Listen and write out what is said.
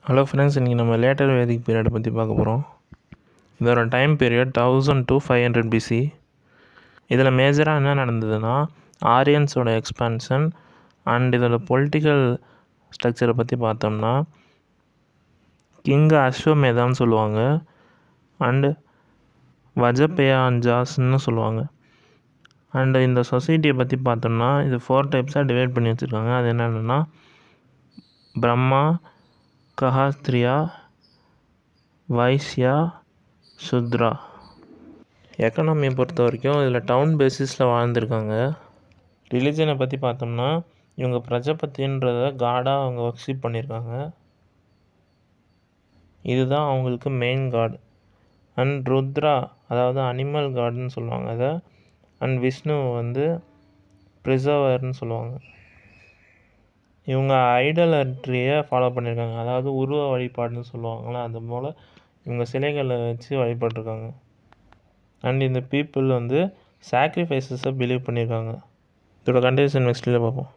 Hello friends, இன்றைக்கி நம்ம later வேதிக் பீரியடை பற்றி பார்க்க போகிறோம். இதோட டைம் பீரியட் 1000 to 500 BC. இதில் மேஜராக என்ன நடந்ததுன்னா, ஆரியன்ஸோட எக்ஸ்பான்ஷன் அண்ட் இதோட பொலிட்டிக்கல் ஸ்ட்ரக்சரை பற்றி பார்த்தோம்னா, கிங் அஸ்வமேதான்னு சொல்லுவாங்க அண்டு வஜபேயாஞ்சாஸ்ன்னு சொல்லுவாங்க. அண்டு இந்த சொசைட்டியை பற்றி பார்த்தோம்னா, இது 4 டைப்ஸாக டிவைட் பண்ணி வச்சுருக்காங்க. அது என்னென்னா பிரம்மா, கஹாத்ரியா, வைஸ்யா, சுத்ரா. எக்கனாமியை பொறுத்த வரைக்கும் இதில் டவுன் பேசிஸில் வாழ்ந்துருக்காங்க. ரிலிஜனை பற்றி பார்த்தோம்னா, இவங்க பிரஜபதின்றத காடாக அவங்க ஒர்ஷிப் பண்ணியிருக்காங்க. இதுதான் அவங்களுக்கு மெயின் காட். அண்ட் ருத்ரா, அதாவது அனிமல் காட்னு சொல்லுவாங்க அதை. அண்ட் விஷ்ணு ப்ரிசர்வர்னு சொல்லுவாங்க. இவங்க ஐடலட்ரியை ஃபாலோ பண்ணியிருக்காங்க, அதாவது உருவ வழிபாடுன்னு சொல்லுவாங்களே, அது போல் இவங்க சிலைகளை வச்சு வழிபட்டிருக்காங்க. அண்ட் இந்த பீப்புள் சாக்ரிஃபைஸஸை பிலீவ் பண்ணியிருக்காங்க. இதோட கண்டிஷன் நெக்ஸ்ட்டில் பார்ப்போம்.